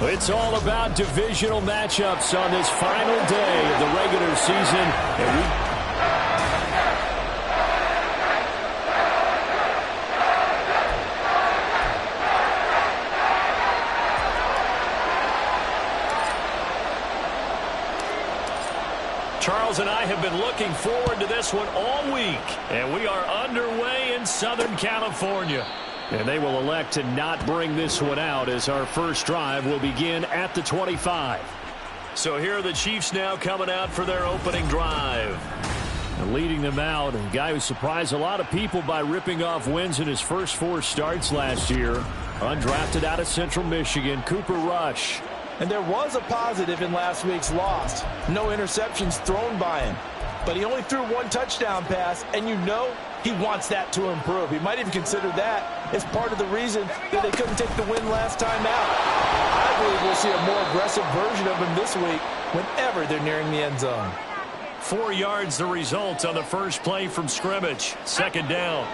It's all about divisional matchups on this final day of the regular season. Charles and I have been looking forward to this one all week, and we are underway in Southern California. And they will elect to not bring this one out as our first drive will begin at the 25. So here are the Chiefs now coming out for their opening drive. And leading them out, a guy who surprised a lot of people by ripping off wins in his first 4 starts last year. Undrafted out of Central Michigan, Cooper Rush. And there was a positive in last week's loss. No interceptions thrown by him. But he only threw 1 touchdown pass, and you know he wants that to improve. He might even consider that as part of the reason that they couldn't take the win last time out. I believe we'll see a more aggressive version of him this week whenever they're nearing the end zone. 4 yards the result on the first play from scrimmage. Second down.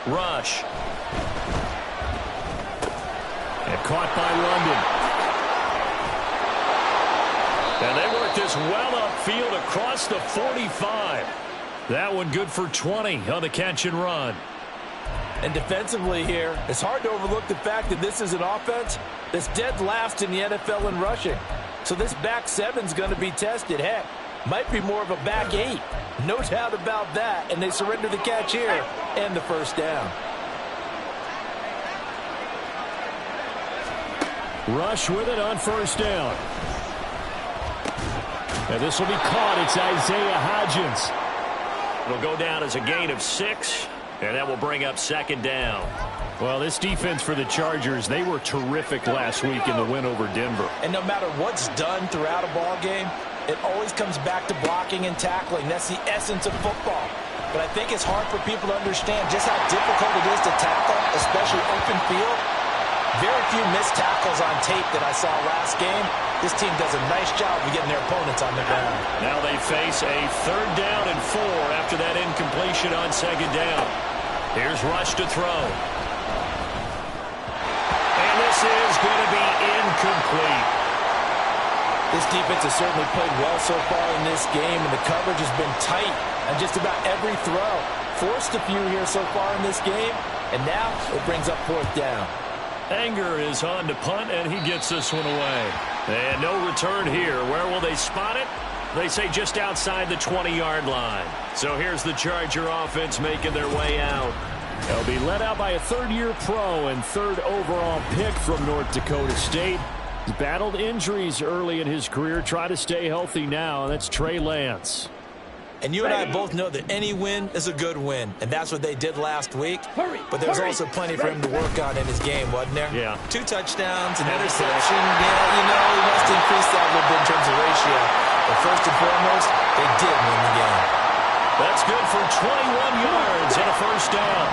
Rush. And caught by London. And they work this well upfield across the 45. That one good for 20 on the catch and run. And defensively here, it's hard to overlook the fact that this is an offense that's dead last in the NFL in rushing. So this back 7's going to be tested. Heck, might be more of a back 8. No doubt about that. And they surrender the catch here and the first down. Rush with it on first down. And this will be caught. It's Isaiah Hodgins. It'll go down as a gain of 6, and that will bring up second down. Well, this defense for the Chargers, they were terrific last week in the win over Denver. And no matter what's done throughout a ball game, it always comes back to blocking and tackling. That's the essence of football. But I think it's hard for people to understand just how difficult it is to tackle, especially open field. Very few missed tackles on tape that I saw last game. This team does a nice job of getting their opponents on the ground. Now they face a 3rd down and 4 after that incompletion on second down. Here's Rush to throw. And this is going to be incomplete. This defense has certainly played well so far in this game, and the coverage has been tight on just about every throw. Forced a few here so far in this game, and now it brings up 4th down. Anger is on to punt, and he gets this one away. And no return here. Where will they spot it? They say just outside the 20-yard line. So here's the Charger offense making their way out. They'll be led out by a 3rd-year pro and 3rd overall pick from North Dakota State. He's battled injuries early in his career. Try to stay healthy now. That's Trey Lance. And you and I both know that any win is a good win, and that's what they did last week. But there's also plenty for him to work on in his game, wasn't there? Yeah. 2 touchdowns, an interception. Yeah, you know, he wants to increase that a little bit in terms of ratio. But first and foremost, they did win the game. That's good for 21 yards and a first down.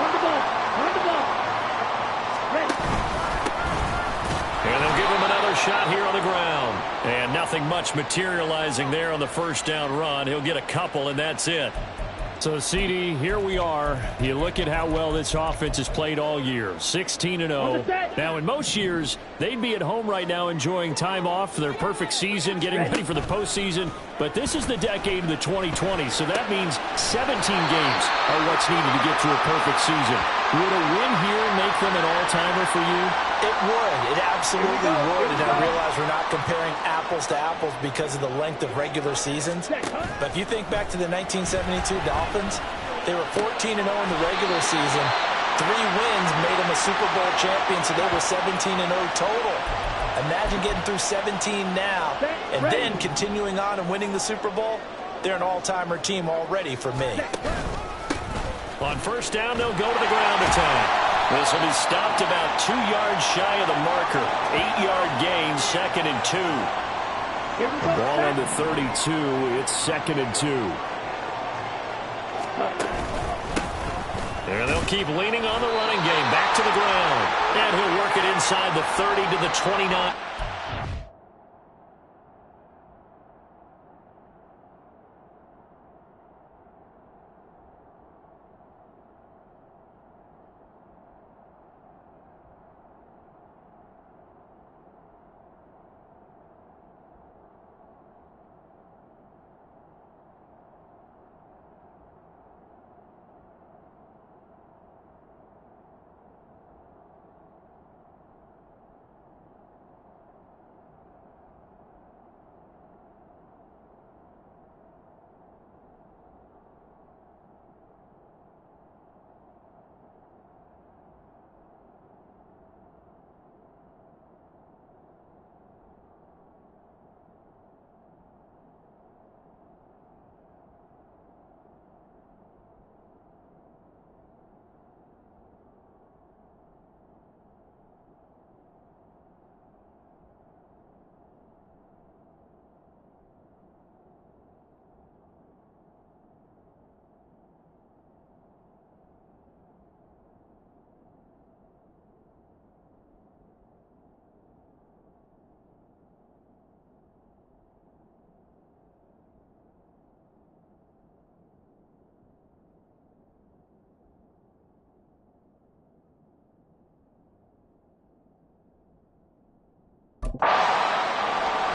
Run the ball. Run the ball. And they'll give him another shot here on the ground. And nothing much materializing there on the first down run. He'll get a couple, and that's it. So, CD, here we are. You look at how well this offense has played all year. 16-0. Now, in most years, they'd be at home right now enjoying time off for their perfect season, getting ready for the postseason. But this is the decade of the 2020s, so that means 17 games are what's needed to get to a perfect season. Would a win here make them an all-timer for you? It would. It absolutely would. And I realize we're not comparing apples to apples because of the length of regular seasons. But if you think back to the 1972 Dolphins, they were 14-0 in the regular season. 3 wins made them a Super Bowl champion, so they were 17-0 total. Imagine getting through 17 now and then continuing on and winning the Super Bowl. They're an all-timer team already for me. On first down, they'll go to the ground attack. This will be stopped about 2 yards shy of the marker. 8-yard gain, 2nd and 2. Ball on the 32. It's 2nd and 2. And they'll keep leaning on the running game. Back to the ground. And he'll work it inside the 30 to the 29.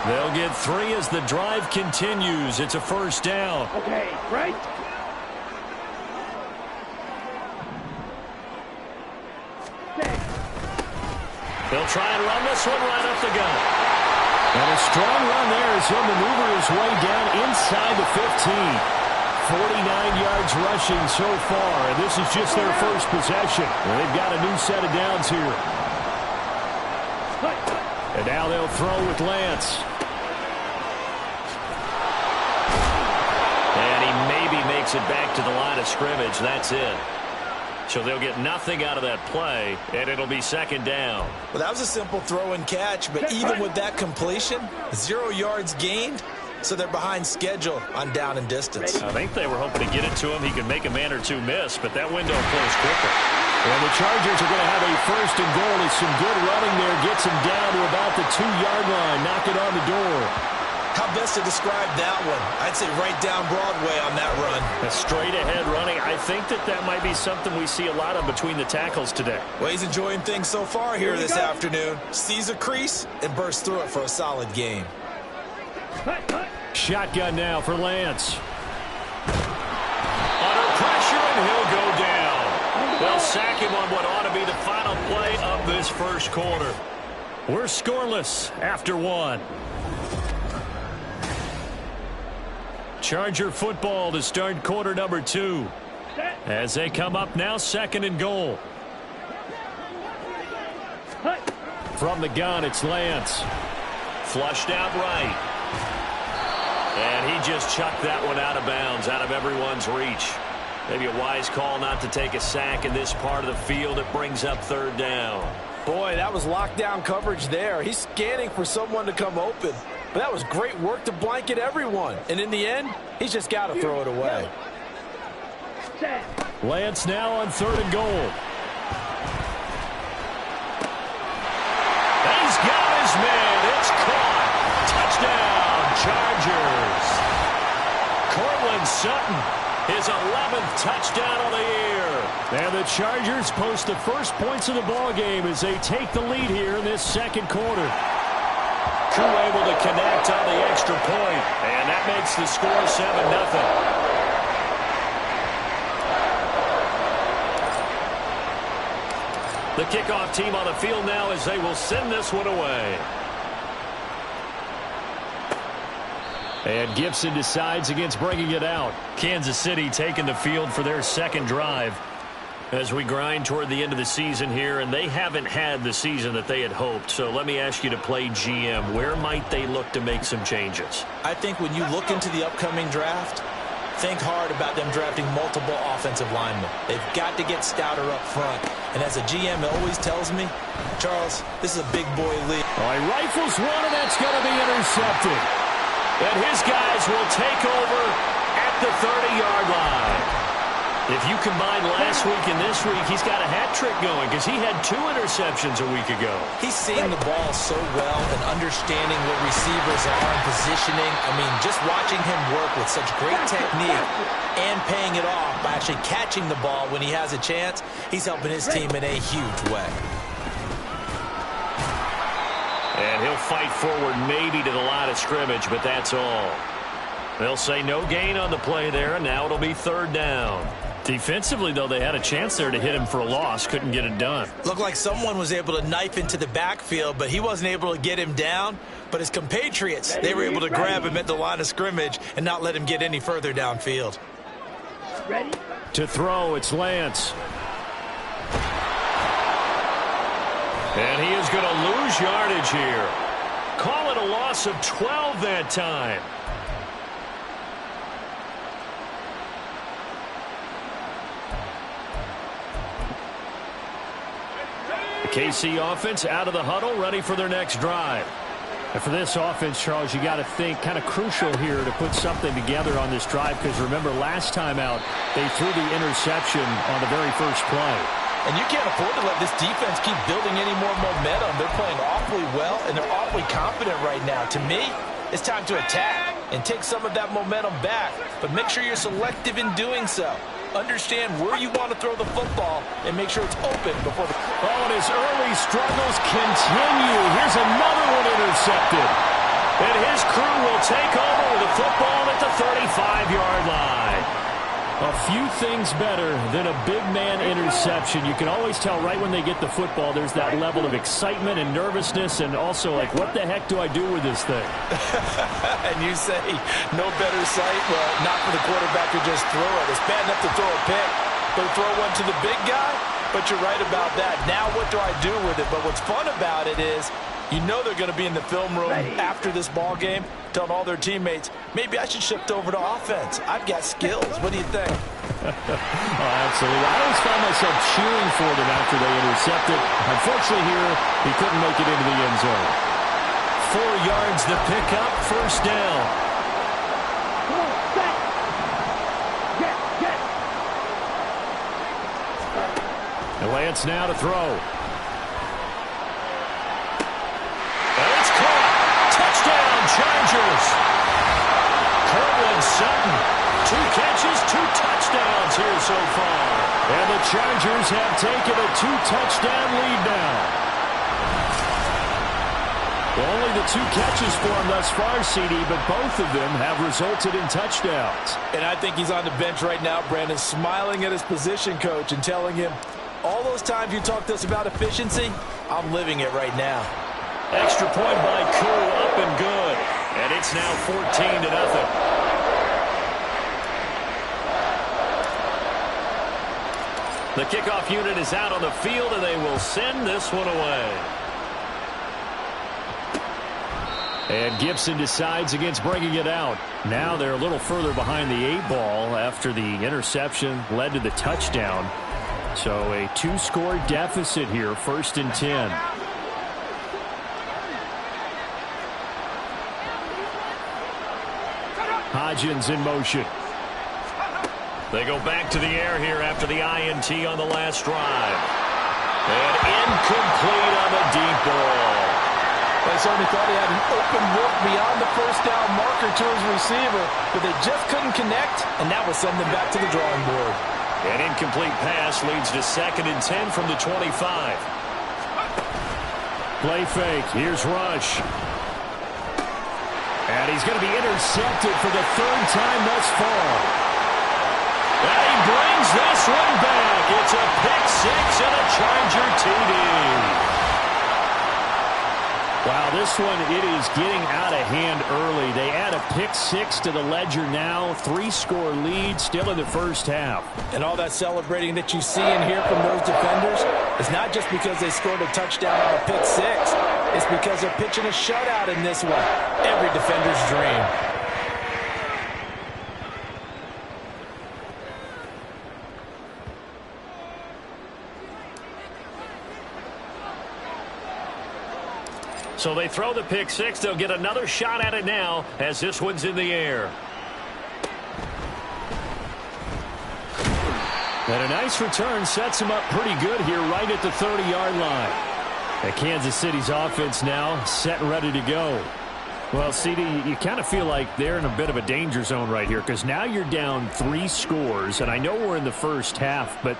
They'll get 3 as the drive continues. It's a first down. Okay, right? They'll try and run this one right up the gut. And a strong run there as he'll maneuver his way down inside the 15. 49 yards rushing so far, and this is just their first possession. And they've got a new set of downs here. And now they'll throw with Lance. And he maybe makes it back to the line of scrimmage. That's it. So they'll get nothing out of that play, and it'll be second down. Well, that was a simple throw and catch, but even with that completion, 0 yards gained, so they're behind schedule on down and distance. I think they were hoping to get it to him. He could make a man or two miss, but that window closed quicker. And the Chargers are going to have a first and goal. It's some good running there. Gets him down to about the 2-yard line. Knock it on the door. How best to describe that one? I'd say right down Broadway on that run. A straight-ahead running. I think that might be something we see a lot of between the tackles today. Well, he's enjoying things so far here this afternoon. Sees a crease and bursts through it for a solid game. Shotgun now for Lance. Under pressure, and he'll go down. They'll sack him on what ought to be the final play of this first quarter. We're scoreless after 1. Charger football to start quarter number 2. As they come up now, second and goal. From the gun, it's Lance. Flushed out right. And he just chucked that one out of bounds, out of everyone's reach. Maybe a wise call not to take a sack in this part of the field. It brings up third down. Boy, that was lockdown coverage there. He's scanning for someone to come open. But that was great work to blanket everyone. And in the end, he's just got to throw it away. Lance now on third and goal. He's got his man. It's caught. Touchdown, Chargers. Cortland Sutton, his 11th touchdown of the year. And the Chargers post the first points of the ball game as they take the lead here in this second quarter. Crew able to connect on the extra point, and that makes the score 7-0. The kickoff team on the field now as they will send this one away. And Gibson decides against bringing it out. Kansas City taking the field for their second drive as we grind toward the end of the season here, and they haven't had the season that they had hoped. So let me ask you to play GM. Where might they look to make some changes? I think when you look into the upcoming draft, think hard about them drafting multiple offensive linemen. They've got to get stouter up front. And as a GM always tells me, Charles, this is a big boy league. All right, rifles one, and that's going to be intercepted. And his guys will take over at the 30-yard line. If you combine last week and this week, he's got a hat trick going because he had 2 interceptions a week ago. He's seeing the ball so well and understanding what receivers are and positioning. I mean, just watching him work with such great technique and paying it off by actually catching the ball when he has a chance, he's helping his team in a huge way. And he'll fight forward maybe to the line of scrimmage, but that's all. They'll say no gain on the play there, and now it'll be third down. Defensively, though, they had a chance there to hit him for a loss. Couldn't get it done. Looked like someone was able to knife into the backfield, but he wasn't able to get him down. But his compatriots, they were able to grab him at the line of scrimmage and not let him get any further downfield. Ready? To throw, it's Lance. And he is going to lose yardage here. Call it a loss of 12 that time. KC offense out of the huddle, ready for their next drive. And for this offense, Charles, you got to think kind of crucial here to put something together on this drive because remember last time out they threw the interception on the very first play. And you can't afford to let this defense keep building any more momentum. They're playing awfully well and they're awfully confident right now. To me, it's time to attack and take some of that momentum back, but make sure you're selective in doing so. Understand where you want to throw the football and make sure it's open before the... Oh, and his early struggles continue. Here's another one intercepted. And his crew will take over with the football at the 35-yard line. A few things better than a big man interception. You can always tell right when they get the football, there's that level of excitement and nervousness, and also like, what the heck do I do with this thing? And you say, no better sight? Well, not for the quarterback to just throw it. It's bad enough to throw a pick. They'll throw one to the big guy, but you're right about that. Now what do I do with it? But what's fun about it is, you know they're going to be in the film room after this ball game, telling all their teammates, maybe I should shift over to offense. I've got skills. What do you think? Oh, absolutely. I always found myself cheering for them after they intercepted. Unfortunately here, he couldn't make it into the end zone. 4 yards the pickup, first down. Come on, set. Get. And Lance now to throw. Chargers. Cortland Sutton. 2 catches, 2 touchdowns here so far. And the Chargers have taken a 2-touchdown lead now. Well, only the 2 catches for him thus far, CD, but both of them have resulted in touchdowns. And I think he's on the bench right now, Brandon, smiling at his position coach and telling him, all those times you talked to us about efficiency, I'm living it right now. Extra point by Koo, up and good. And it's now 14-0. The kickoff unit is out on the field, and they will send this one away. And Gibson decides against bringing it out. Now they're a little further behind the 8-ball after the interception led to the touchdown. So a 2-score deficit here, 1st and 10. Hodgins in motion. They go back to the air here after the INT on the last drive. And incomplete on the deep ball. They certainly thought he had an open look beyond the first down marker to his receiver, but they just couldn't connect, and that will send them back to the drawing board. An incomplete pass leads to 2nd and 10 from the 25. Play fake. Here's Rush. And he's going to be intercepted for the 3rd time thus far. And he brings this one back. It's a pick-6 and a Charger TD. Wow, this one, it is getting out of hand early. They add a pick-6 to the ledger now. 3-score lead still in the first half. And all that celebrating that you see and hear from those defenders is not just because they scored a touchdown on a pick-6. It's because they're pitching a shutout in this one. Every defender's dream. So they throw the pick-6. They'll get another shot at it now as this one's in the air. And a nice return sets him up pretty good here right at the 30-yard line. And Kansas City's offense now set and ready to go. Well, CD, you kind of feel like they're in a bit of a danger zone right here because now you're down 3 scores, and I know we're in the first half, but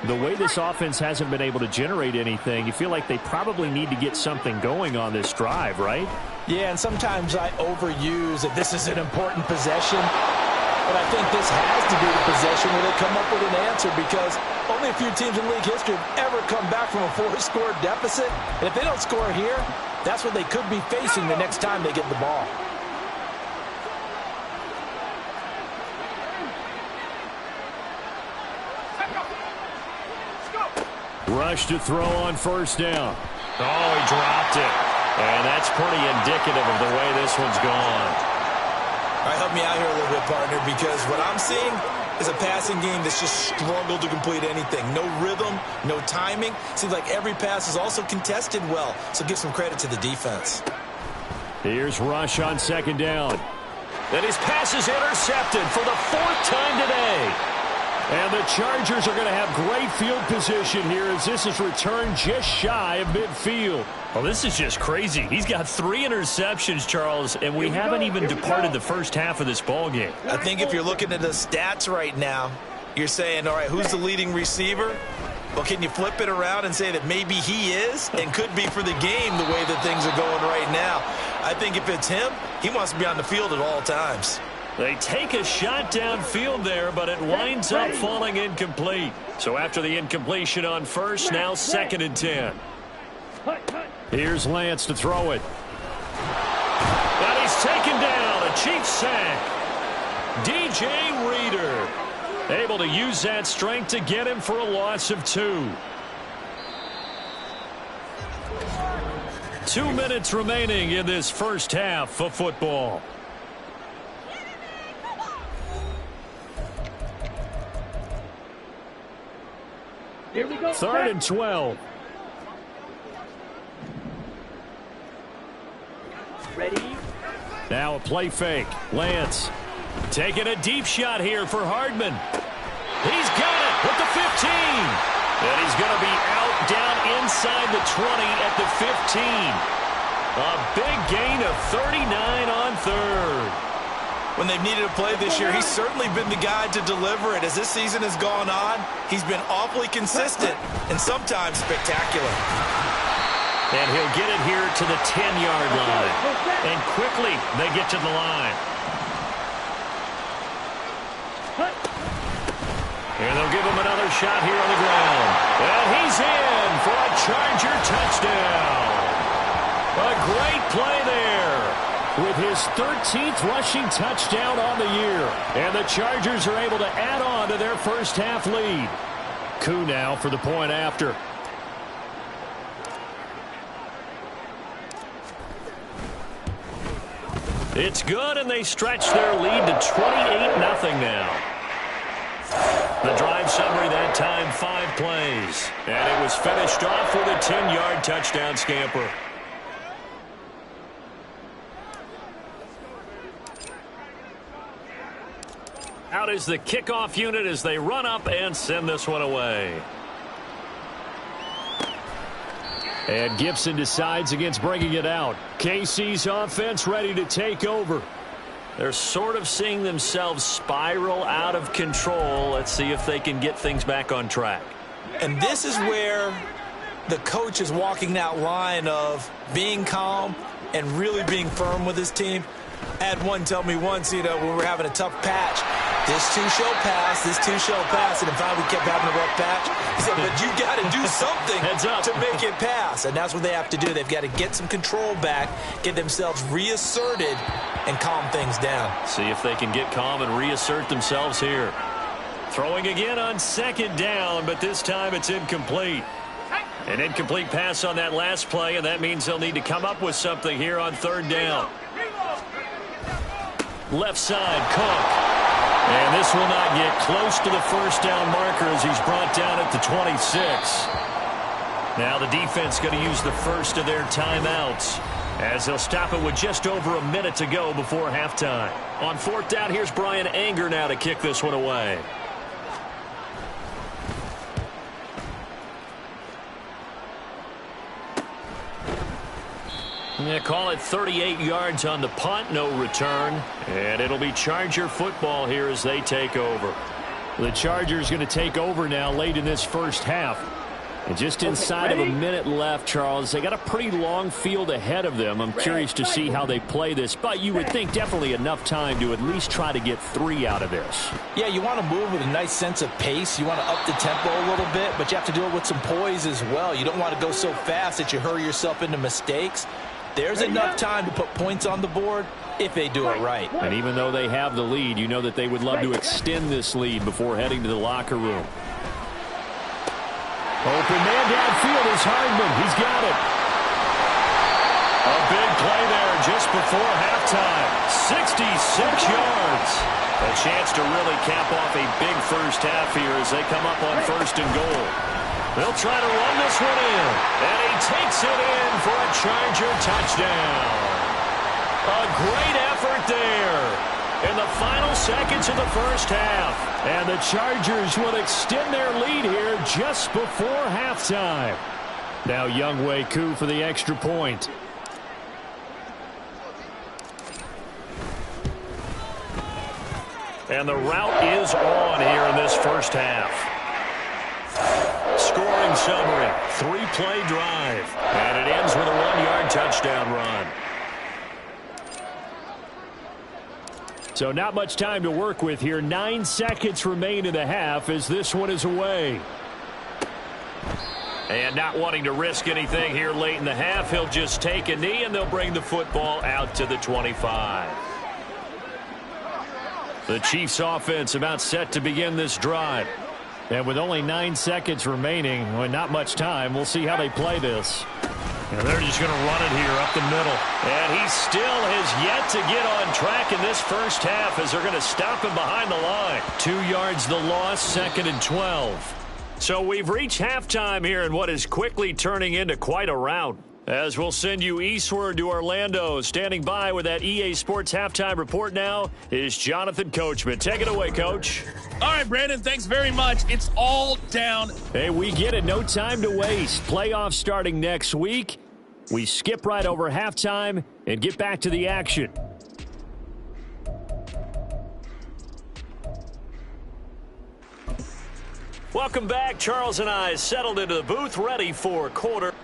the way this offense hasn't been able to generate anything, you feel like they probably need to get something going on this drive, right? Yeah, and sometimes I overuse that this is an important possession. But I think this has to be the possession where they come up with an answer because only a few teams in league history have ever come back from a 4-score deficit. And if they don't score here, that's what they could be facing the next time they get the ball. Rush to throw on first down. Oh, he dropped it. And that's pretty indicative of the way this one's gone. All right, help me out here a little bit, partner, because what I'm seeing is a passing game that's just struggled to complete anything. No rhythm, no timing. Seems like every pass is also contested well, so give some credit to the defense. Here's Rush on 2nd down. And his pass is intercepted for the 4th time today. And the Chargers are going to have great field position here as this is returned just shy of midfield. Well, this is just crazy. He's got 3 interceptions, Charles, and we haven't even departed the first half of this ball game. I think if you're looking at the stats right now, you're saying, all right, who's the leading receiver? Well, can you flip it around and say that maybe he is and could be for the game the way that things are going right now? I think if it's him, he wants to be on the field at all times. They take a shot downfield there, but it winds up falling incomplete. So after the incompletion on first, now 2nd and 10. Here's Lance to throw it. And he's taken down. A Chiefs sack. DJ Reader able to use that strength to get him for a loss of 2. 2 minutes remaining in this first half of football. Here we go. 3rd and 12. Ready? Now a play fake. Lance taking a deep shot here for Hardman. He's got it with the 15. And he's going to be out down inside the 20 at the 15. A big gain of 39 on 3rd. When they've needed a play this year, he's certainly been the guy to deliver it. As this season has gone on, he's been awfully consistent and sometimes spectacular. And he'll get it here to the 10-yard line. And quickly they get to the line. And they'll give him another shot here on the ground. And he's in for a Charger touchdown. A great play there with his 13th rushing touchdown on the year. And the Chargers are able to add on to their first half lead. Koo now for the point after. It's good, and they stretch their lead to 28-0 now. The drive summary that time, 5 plays. And it was finished off with a 10-yard touchdown scamper. Out is the kickoff unit as they run up and send this one away. And Gibson decides against bringing it out. KC's offense ready to take over. They're sort of seeing themselves spiral out of control. Let's see if they can get things back on track. And this is where the coach is walking that line of being calm and really being firm with his team. I had one tell me once, when we were having a tough patch, this too shall pass, this too shall pass, and finally we kept having a rough patch. He said, but you got to do something to make it pass, and that's what they have to do. They've got to get some control back, get themselves reasserted, and calm things down. See if they can get calm and reassert themselves here. Throwing again on 2nd down, but this time it's incomplete. An incomplete pass on that last play, and that means they'll need to come up with something here on 3rd down. Left side, Cook. And this will not get close to the first down marker as he's brought down at the 26. Now the defense going to use the first of their timeouts as they'll stop it with just over a minute to go before halftime. On 4th down, here's Brian Anger now to kick this one away. They call it 38 yards on the punt, no return. And it'll be Charger football here as they take over. The Chargers going to take over now late in this first half. And just inside of a minute left, Charles, they got a pretty long field ahead of them. I'm curious to see how they play this, but you would think definitely enough time to at least try to get 3 out of this. Yeah, you want to move with a nice sense of pace. You want to up the tempo a little bit, but you have to do it with some poise as well. You don't want to go so fast that you hurry yourself into mistakes. There's enough time to put points on the board if they do it right. And even though they have the lead, you know that they would love to extend this lead before heading to the locker room. Open man downfield is Hardman. He's got it. A big play there just before halftime. 66 yards. A chance to really cap off a big first half here as they come up on 1st and goal. They'll try to run this one in. And he takes it in for a Charger touchdown. A great effort there in the final seconds of the first half. And the Chargers will extend their lead here just before halftime. Now Younghoe Koo for the extra point. And the route is on here in this first half. Scoring summary, 3-play drive. And it ends with a 1-yard touchdown run. So not much time to work with here. 9 seconds remain in the half as this one is away. And not wanting to risk anything here late in the half, he'll just take a knee and they'll bring the football out to the 25. The Chiefs offense about set to begin this drive. And with only 9 seconds remaining, well, not much time, we'll see how they play this. And they're just going to run it here up the middle. And he still has yet to get on track in this first half as they're going to stop him behind the line. 2 yards the loss, 2nd and 12. So we've reached halftime here in what is quickly turning into quite a rout. As we'll send you eastward to Orlando. Standing by with that EA Sports halftime report now is Jonathan Coachman. Take it away, Coach. All right, Brandon, thanks very much. It's all down. Hey, we get it. No time to waste. Playoffs starting next week. We skip right over halftime and get back to the action. Welcome back. Charles and I settled into the booth, ready for quarter.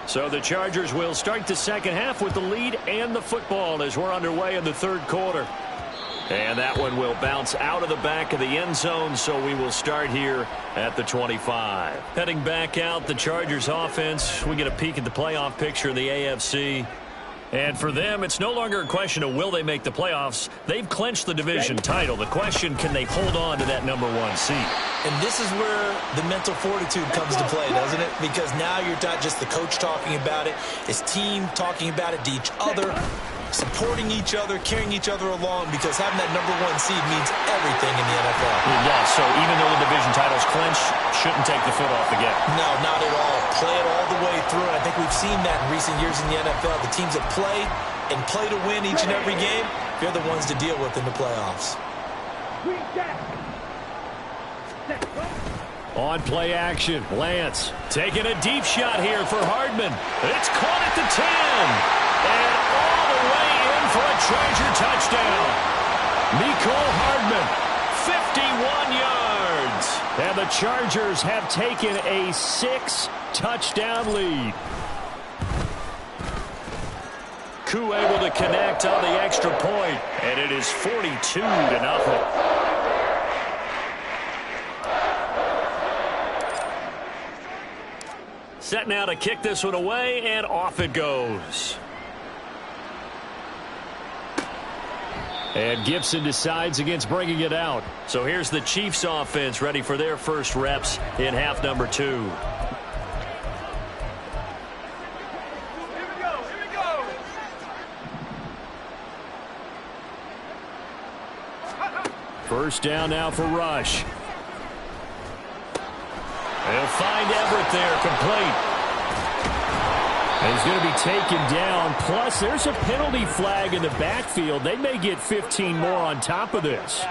So the Chargers will start the second half with the lead and the football as we're underway in the third quarter. And that one will bounce out of the back of the end zone, so we will start here at the 25. Heading back out, the Chargers offense. We get a peek at the playoff picture in the AFC. And for them, it's no longer a question of will they make the playoffs. They've clinched the division title. The question, can they hold on to that number 1 seed? And this is where the mental fortitude comes to play, doesn't it? Because now you're not just the coach talking about it, it's team talking about it to each other, supporting each other, carrying each other along, because having that number 1 seed means everything in the NFL. It does. So even though the division title's clinched, shouldn't take the foot off the gas. No, not at all. Play it all the way through. And I think we've seen that in recent years in the NFL. The teams that play and play to win each and every game, they're the ones to deal with in the playoffs. On play action, Lance taking a deep shot here for Hardman. It's caught at the 10. And all the way in for a Charger touchdown. Mecole Hardman, 51 yards. And the Chargers have taken a 6-touchdown lead. Koo able to connect on the extra point, and it is 42-0. Set now to kick this one away, and off it goes. And Gibson decides against bringing it out. So here's the Chiefs offense ready for their first reps in half number 2. Here we go. First down now for Rush. They'll find Everett there, complete. And he's going to be taken down. Plus, there's a penalty flag in the backfield. They may get 15 more on top of this.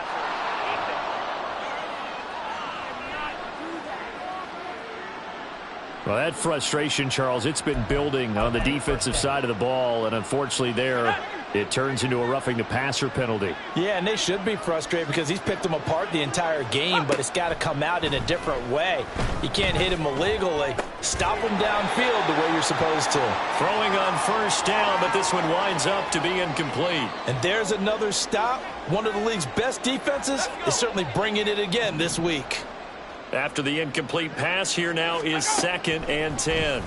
Well, that frustration, Charles, it's been building on the defensive side of the ball, and unfortunately there, it turns into a roughing the passer penalty. Yeah, and they should be frustrated because he's picked them apart the entire game, but it's got to come out in a different way. You can't hit him illegally. Stop him downfield the way you're supposed to. Throwing on first down, but this one winds up to be incomplete. And there's another stop. One of the league's best defenses is certainly bringing it again this week. After the incomplete pass, here now is 2nd and 10.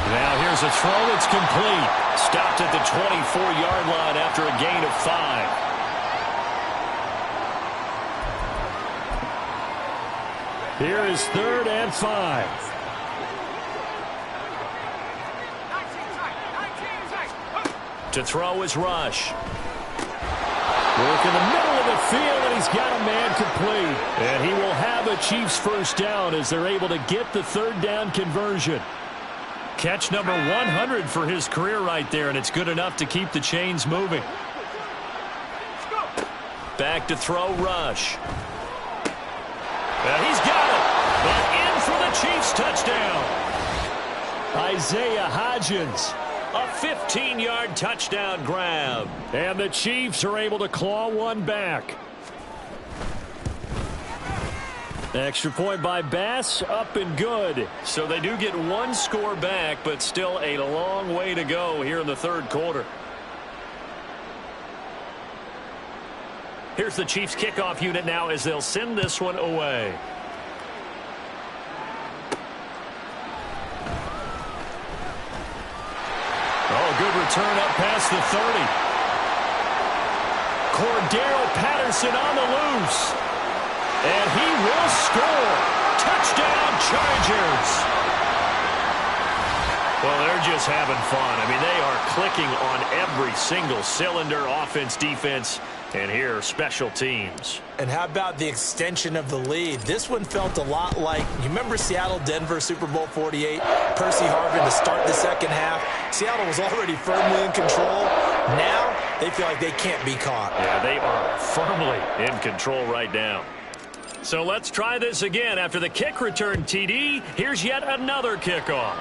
Now here's a throw. It's complete. Stopped at the 24-yard line after a gain of 5. Here is 3rd and 5. To throw is Rush. Work in the middle of the field, and he's got a man complete. And he will have a Chiefs first down as they're able to get the 3rd down conversion. Catch number 100 for his career right there, and it's good enough to keep the chains moving. Back to throw, Rush. And he's got it. And in for the Chiefs touchdown. Isaiah Hodgins. A 15-yard touchdown grab. And the Chiefs are able to claw one back. Extra point by Bass, up and good. So they do get one score back, but still a long way to go here in the 3rd quarter. Here's the Chiefs kickoff unit now as they'll send this one away. Oh, good return up past the 30. Cordero Patterson on the loose. And he will score. Touchdown, Chargers. Well, they're just having fun. I mean, they are clicking on every single cylinder, offense, defense, and here, special teams. And how about the extension of the lead? This one felt a lot like, you remember Seattle-Denver Super Bowl 48? Percy Harvin to start the second half. Seattle was already firmly in control. Now, they feel like they can't be caught. Yeah, they are firmly in control right now. So let's try this again. After the kick return TD, here's yet another kickoff.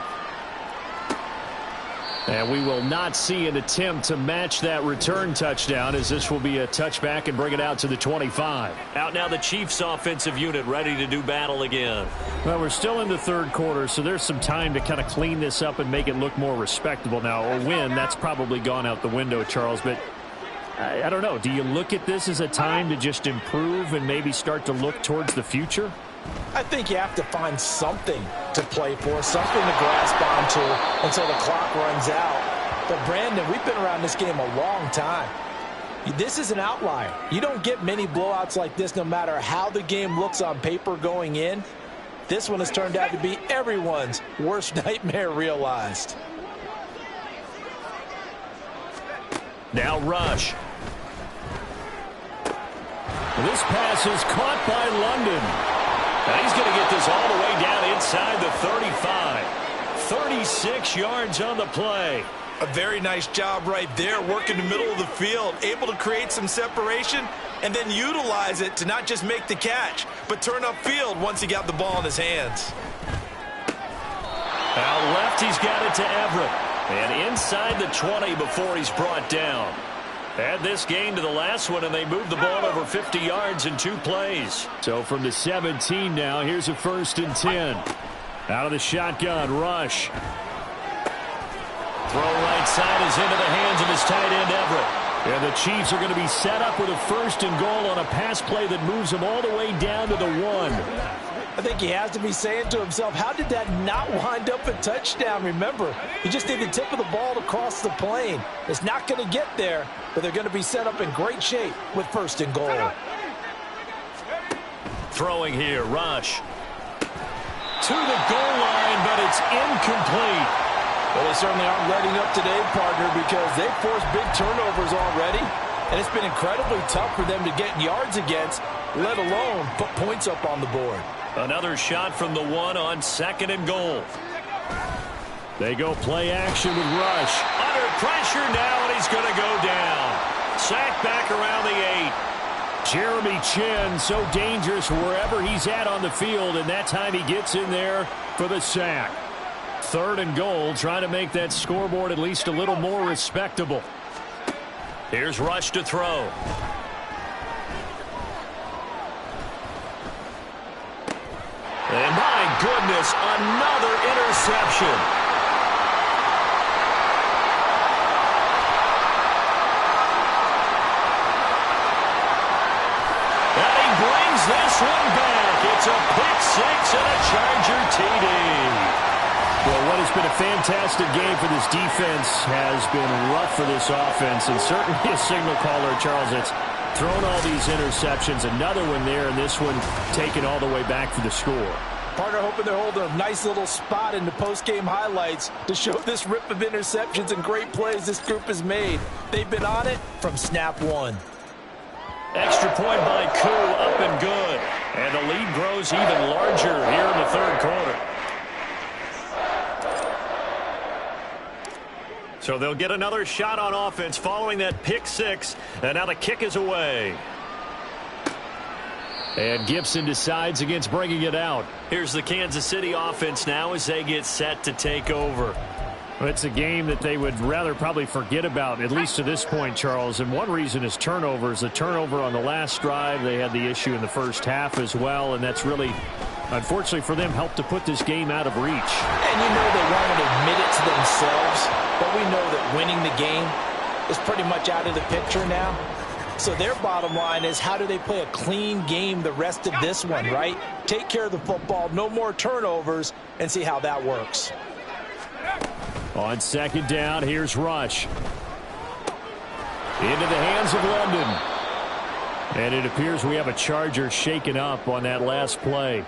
And we will not see an attempt to match that return touchdown, as this will be a touchback and bring it out to the 25. Out now the Chiefs offensive unit ready to do battle again. Well, we're still in the 3rd quarter, so there's some time to kind of clean this up and make it look more respectable. Now, a win, that's probably gone out the window, Charles, but I don't know. Do you look at this as a time to just improve and maybe start to look towards the future? I think you have to find something to play for, something to grasp onto until the clock runs out. But, Brandon, we've been around this game a long time. This is an outlier. You don't get many blowouts like this no matter how the game looks on paper going in. This one has turned out to be everyone's worst nightmare realized. Now Rush. This pass is caught by London. And he's going to get this all the way down inside the 35. 36 yards on the play. A very nice job right there, working the middle of the field, able to create some separation and then utilize it to not just make the catch, but turn upfield once he got the ball in his hands. Out left, he's got it to Everett. And inside the 20 before he's brought down. Add this game to the last one, and they moved the ball over 50 yards in 2 plays. So from the 17 now, here's a 1st and 10. Out of the shotgun, Rush. Throw right side is into the hands of his tight end, Everett. And the Chiefs are going to be set up with a 1st and goal on a pass play that moves them all the way down to the 1. I think he has to be saying to himself, how did that not wind up a touchdown? Remember, you just need the tip of the ball to cross the plane. It's not going to get there, but they're going to be set up in great shape with 1st and goal. Throwing here, Rush. To the goal line, but it's incomplete. Well, they certainly aren't letting up today, partner, because they've forced big turnovers already, and it's been incredibly tough for them to get yards against, let alone put points up on the board. Another shot from the 1 on 2nd and goal. They go play action with Rush. Under pressure now, and he's going to go down. Sacked back around the 8. Jeremy Chinn, so dangerous wherever he's at on the field, and that time he gets in there for the sack. 3rd and goal, trying to make that scoreboard at least a little more respectable. Here's Rush to throw. And my goodness, another interception. And he brings this one back. It's a pick 6 and a Charger TD. Well, what has been a fantastic game for this defense has been rough for this offense, and certainly a signal caller, Charles, that's thrown all these interceptions. Another one there, and this one taken all the way back for the score. Partner hoping they're holding a nice little spot in the post-game highlights to show this rip of interceptions and great plays this group has made. They've been on it from snap 1. Extra point by Koo, up and good. And the lead grows even larger here in the 3rd quarter. So they'll get another shot on offense following that pick 6. And now the kick is away. And Gibson decides against bringing it out. Here's the Kansas City offense now as they get set to take over. It's a game that they would rather probably forget about, at least to this point, Charles. And one reason is turnovers. The turnover on the last drive, they had the issue in the first half as well. And that's really, unfortunately for them, helped to put this game out of reach. And you know they won't admit it to themselves, but we know that winning the game is pretty much out of the picture now. So their bottom line is, how do they play a clean game the rest of this one, right? Take care of the football, no more turnovers, and see how that works. On 2nd down, here's Rush. Into the hands of London. And it appears we have a Charger shaken up on that last play.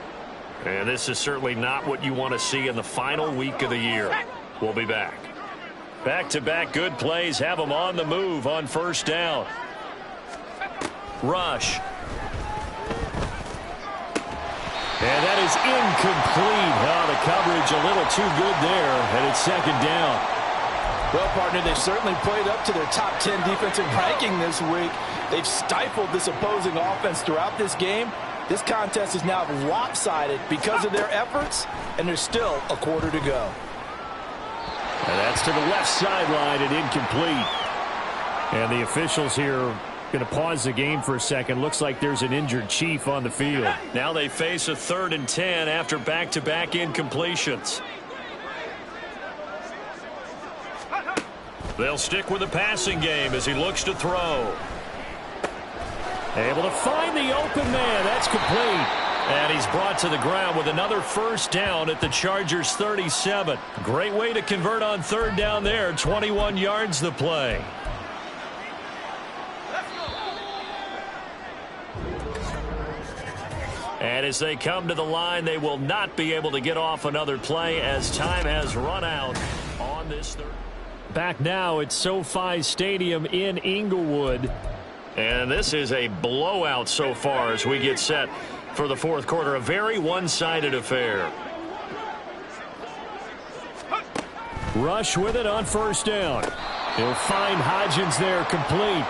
And this is certainly not what you want to see in the final week of the year. We'll be back. Back-to-back good plays have them on the move on 1st down. Rush. And that is incomplete. Oh, the coverage a little too good there, and it's 2nd down. Well, partner, they've certainly played up to their top 10 defensive ranking this week. They've stifled this opposing offense throughout this game. This contest is now lopsided because of their efforts, and there's still a quarter to go. And that's to the left sideline and incomplete. And the officials here going to pause the game for a second. Looks like there's an injured Chief on the field. Now they face a 3rd and 10 after back-to-back incompletions. They'll stick with the passing game as he looks to throw. Able to find the open man. That's complete. And he's brought to the ground with another 1st down at the Chargers 37. Great way to convert on 3rd down there. 21 yards the play. And as they come to the line, they will not be able to get off another play as time has run out on this 3rd. Back now at SoFi Stadium in Inglewood. And this is a blowout so far as we get set for the 4th quarter. A very one-sided affair. Rush with it on 1st down. He'll find Hodgins there complete.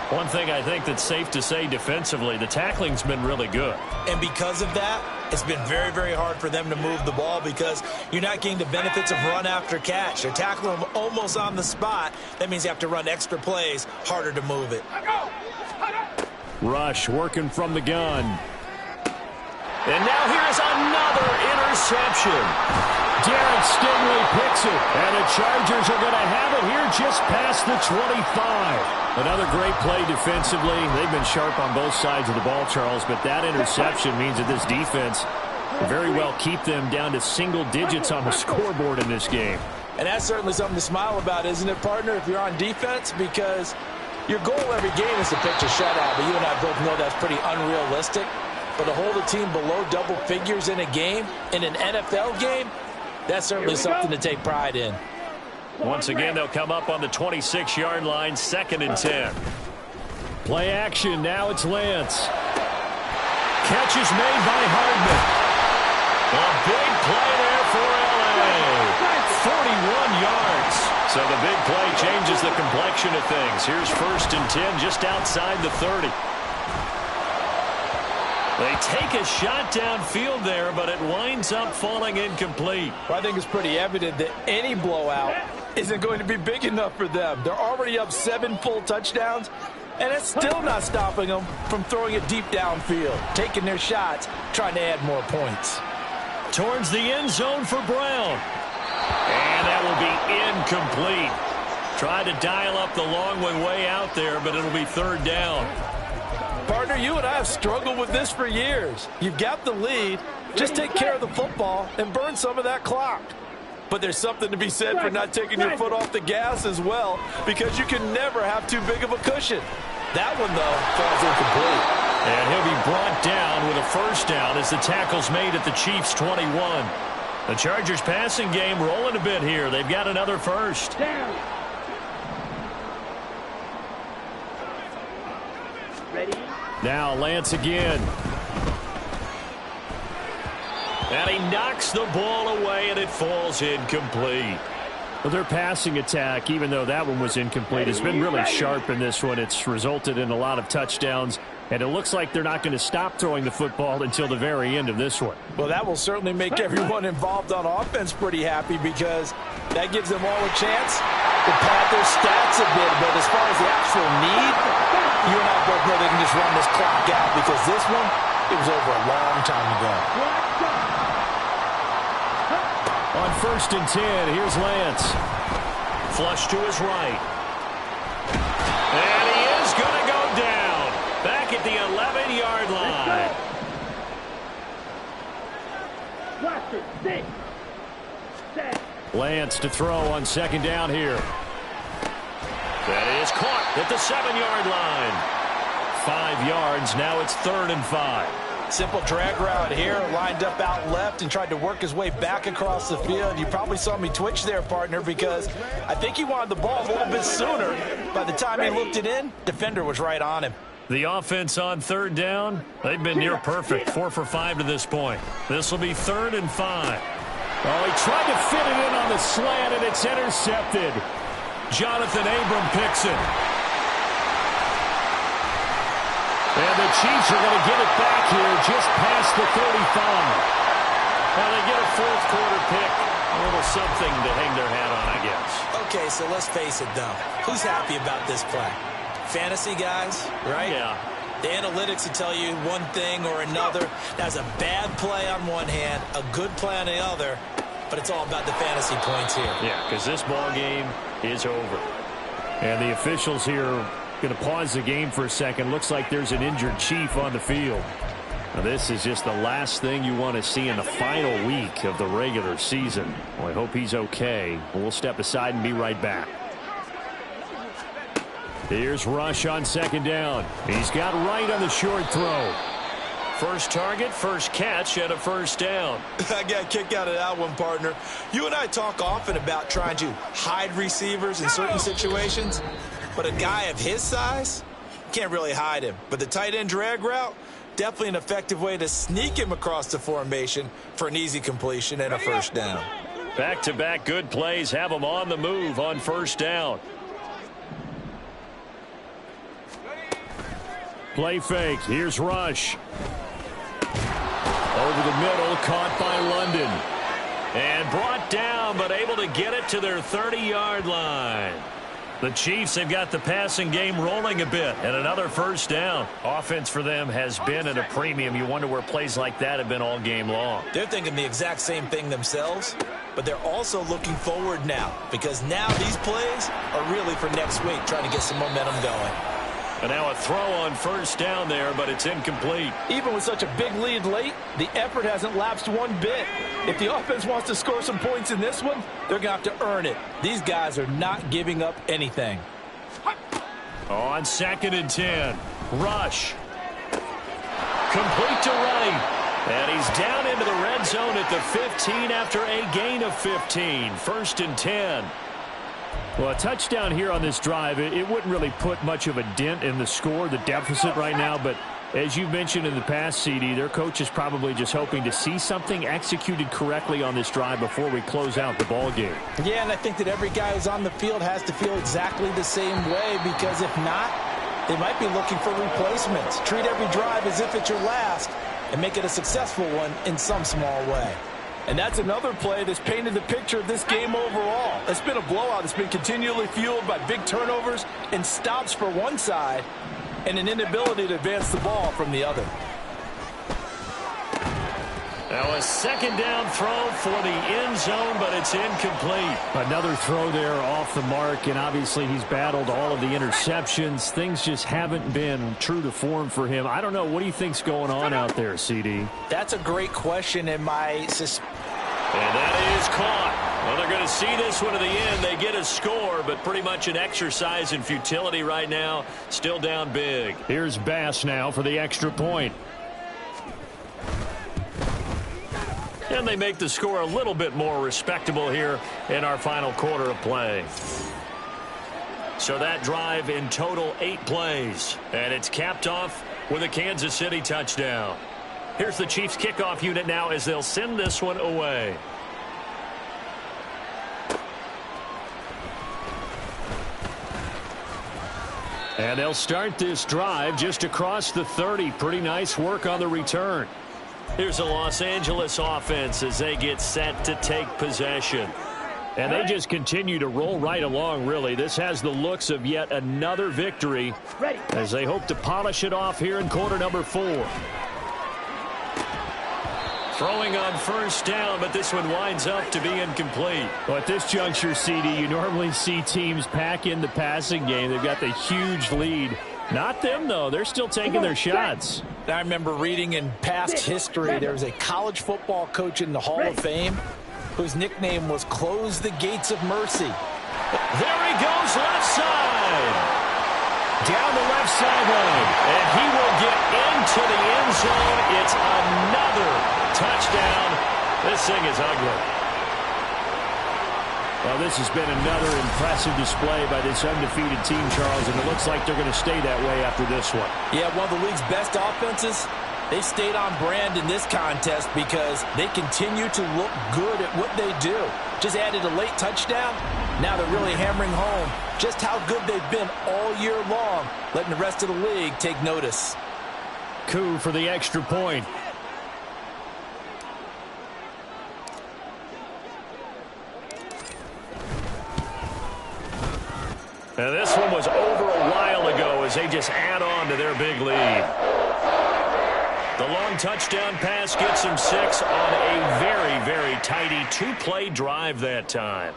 One thing I think that's safe to say defensively, the tackling's been really good. And because of that, it's been very, very hard for them to move the ball because you're not getting the benefits of run after catch. They're tackling them almost on the spot. That means you have to run extra plays, harder to move it. Rush working from the gun. And now here's another interception. Derek Stingley picks it, and the Chargers are going to have it here just past the 25. Another great play defensively. They've been sharp on both sides of the ball, Charles, but that interception means that this defense will very well keep them down to single digits on the scoreboard in this game. And that's certainly something to smile about, isn't it, partner, if you're on defense? Because your goal every game is to pitch a shutout, but you and I both know that's pretty unrealistic. But to hold a team below double figures in a game, in an NFL game, that's certainly something to take pride in. Once again, they'll come up on the 26-yard line, 2nd and 10. Play action. Now it's Lance. catch is made by Hardman. A big play there for L.A. 41 yards. So the big play changes the complexion of things. Here's 1st and 10 just outside the 30. They take a shot downfield there, but it winds up falling incomplete. Well, I think it's pretty evident that any blowout isn't going to be big enough for them. They're already up 7 full touchdowns, and it's still not stopping them from throwing it deep downfield, taking their shots, trying to add more points. Towards the end zone for Brown. And that will be incomplete. Tried to dial up the long one way out there, but it'll be 3rd down. Partner, you and I have struggled with this for years. You've got the lead. Just take care of the football and burn some of that clock. But there's something to be said for not taking your foot off the gas as well, because you can never have too big of a cushion. That one, though, falls incomplete. And he'll be brought down with a 1st down as the tackle's made at the Chiefs' 21. The Chargers passing game rolling a bit here. They've got another 1st. Ready? Now Lance again. And he knocks the ball away, and it falls incomplete. Well, their passing attack, even though that one was incomplete, has been really sharp in this one. It's resulted in a lot of touchdowns, and it looks like they're not going to stop throwing the football until the very end of this one. Well, that will certainly make everyone involved on offense pretty happy, because that gives them all a chance to pad their stats a bit. But as far as the actual need, you and I both know they can just run this clock out, because this one, it was over a long time ago. On 1st and 10, here's Lance. Flush to his right. And he is going to go down. Back at the 11-yard line. Watch it. 6. 7. Lance to throw on 2nd down here. That is caught at the 7-yard line. 5 yards. Now it's 3rd and 5. Simple drag route here, lined up out left and tried to work his way back across the field. You probably saw me twitch there, partner, because I think he wanted the ball a little bit sooner. By the time he looked it in, defender was right on him. The offense on 3rd down, they've been near perfect. 4 for 5 to this point. This will be 3rd and 5. Oh, he tried to fit it in on the slant, and it's intercepted. Jonathan Abram picks it. And the Chiefs are going to get it back here just past the 35. Now they get a 4th quarter pick. A little something to hang their hat on, I guess. Okay, so let's face it, though. Who's happy about this play? Fantasy guys, right? Yeah. The analytics will tell you one thing or another. That's a bad play on one hand, a good play on the other, but it's all about the fantasy points here. Yeah, because this ball game is over. And the officials here going to pause the game for a second. Looks like there's an injured Chief on the field. Now, this is just the last thing you want to see in the final week of the regular season. Well, I hope he's okay. We'll step aside and be right back. Here's Rush on 2nd down. He's got right on the short throw. First target, first catch, and a 1st down. I got a kick out of that one, partner. You and I talk often about trying to hide receivers in certain situations, but a guy of his size, can't really hide him. But the tight end drag route, definitely an effective way to sneak him across the formation for an easy completion and a 1st down. Back-to-back good plays have him on the move on 1st down. Play fake. Here's Rush. Over the middle, caught by London. And brought down, but able to get it to their 30-yard line. The Chiefs have got the passing game rolling a bit, and another 1st down. Offense for them has been at a premium. You wonder where plays like that have been all game long. They're thinking the exact same thing themselves, but they're also looking forward now, because now these plays are really for next week, trying to get some momentum going. And now a throw on 1st down there, but it's incomplete. Even with such a big lead late, the effort hasn't lapsed one bit. If the offense wants to score some points in this one, they're going to have to earn it. These guys are not giving up anything. On 2nd and 10, Rush. Complete to right. And he's down into the red zone at the 15 after a gain of 15. 1st and 10. Well, a touchdown here on this drive, it wouldn't really put much of a dent in the score, the deficit right now, but As you mentioned in the past, CD, their coach is probably just hoping to see something executed correctly on this drive before we close out the ball game. Yeah, and I think that every guy who's on the field has to feel exactly the same way, because if not, they might be looking for replacements. Treat every drive as if it's your last and make it a successful one in some small way. And that's another play that's painted the picture of this game overall. It's been a blowout. It's been continually fueled by big turnovers and stops for one side and an inability to advance the ball from the other. Now a second down throw for the end zone, but it's incomplete. Another throw there off the mark, and obviously he's battled all of the interceptions. Things just haven't been true to form for him. I don't know. What do you think's going on out there, CD? That's a great question, and and that is caught. Well, they're going to see this one to the end. They get a score, but pretty much an exercise in futility right now. Still down big. Here's Bass now for the extra point. And they make the score a little bit more respectable here in our final quarter of play. So that drive in total 8 plays. And it's capped off with a Kansas City touchdown. Here's the Chiefs kickoff unit now as they'll send this one away. And they'll start this drive just across the 30. Pretty nice work on the return. Here's a Los Angeles offense as they get set to take possession. And they just continue to roll right along, really. This has the looks of yet another victory as they hope to polish it off here in quarter number 4. Throwing on first down, but this one winds up to be incomplete. Well, at this juncture, CD, you normally see teams pack in the passing game. They've got the huge lead. Not them, though. They're still taking their shots. I remember reading in past history, there was a college football coach in the Hall of Fame whose nickname was Close the Gates of Mercy. There he goes, left side. Down the left sideline. And he will get into the end zone. It's another touchdown. This thing is ugly. Well, this has been another impressive display by this undefeated team, Charles, and it looks like they're going to stay that way after this one. Yeah, one of the league's best offenses. They stayed on brand in this contest because they continue to look good at what they do. Just added a late touchdown. Now they're really hammering home just how good they've been all year long, letting the rest of the league take notice. Coup for the extra point. And this one was over a while ago as they just add on to their big lead. The long touchdown pass gets them 6 on a very, very tidy 2-play drive that time.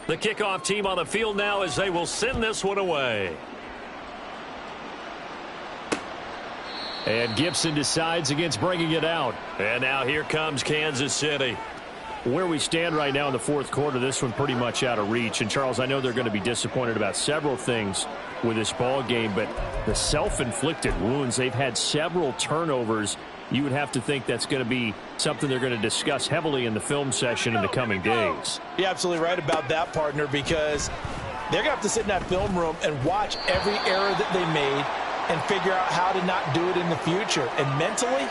The kickoff team on the field now as they will send this one away. And Gibson decides against bringing it out. And now here comes Kansas City. Where we stand right now in the fourth quarter, this one pretty much out of reach. And, Charles, I know they're going to be disappointed about several things with this ball game, but the self-inflicted wounds, they've had several turnovers. You would have to think that's going to be something they're going to discuss heavily in the film session in the coming days. You're absolutely right about that, partner, because they're going to have to sit in that film room and watch every error that they made and figure out how to not do it in the future. And mentally,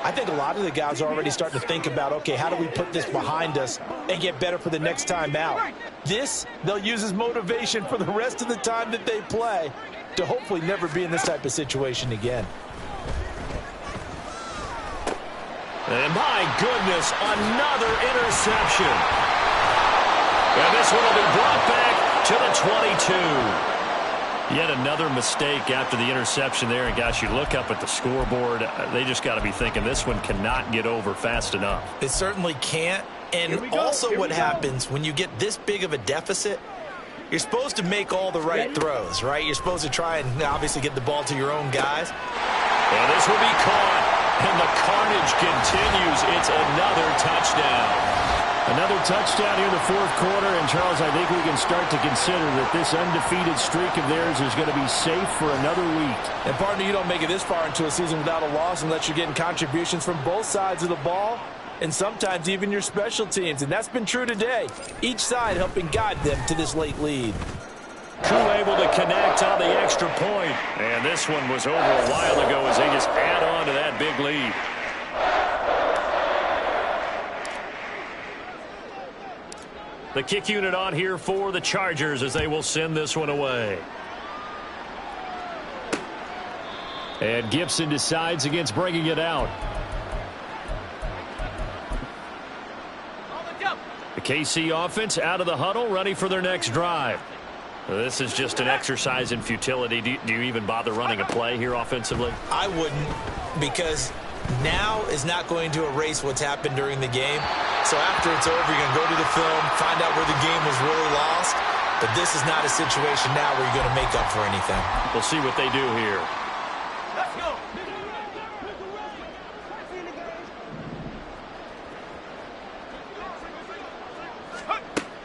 I think a lot of the guys are already starting to think about, okay, how do we put this behind us and get better for the next time out? This, they'll use as motivation for the rest of the time that they play to hopefully never be in this type of situation again. And my goodness, another interception. And this one will be brought back to the 22. Yet another mistake after the interception there. And, gosh, you look up at the scoreboard. They just got to be thinking this one cannot get over fast enough. It certainly can't. And also what happens when you get this big of a deficit, you're supposed to make all the right throws, right? You're supposed to try and obviously get the ball to your own guys. And this will be caught. And the carnage continues. It's another touchdown. Another touchdown here in the fourth quarter, and Charles, I think we can start to consider that this undefeated streak of theirs is going to be safe for another week. And partner, you don't make it this far into a season without a loss unless you're getting contributions from both sides of the ball. and sometimes even your special teams, and that's been true today. Each side helping guide them to this late lead. Crew able to connect on the extra point. And this one was over a while ago as they just add on to that big lead. The kick unit on here for the Chargers as they will send this one away. And Gibson decides against bringing it out. The KC offense out of the huddle, ready for their next drive. This is just an exercise in futility. Do you even bother running a play here offensively? I wouldn't, because now is not going to erase what's happened during the game. So after it's over, you're going to go to the film, find out where the game was really lost. But this is not a situation now where you're going to make up for anything. We'll see what they do here. Let's go.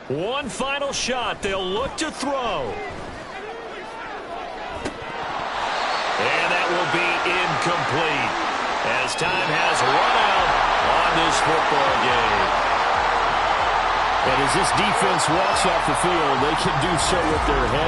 One final shot. They'll look to throw. And that will be incomplete as time has run out on this football game. And as this defense walks off the field, they can do so with their head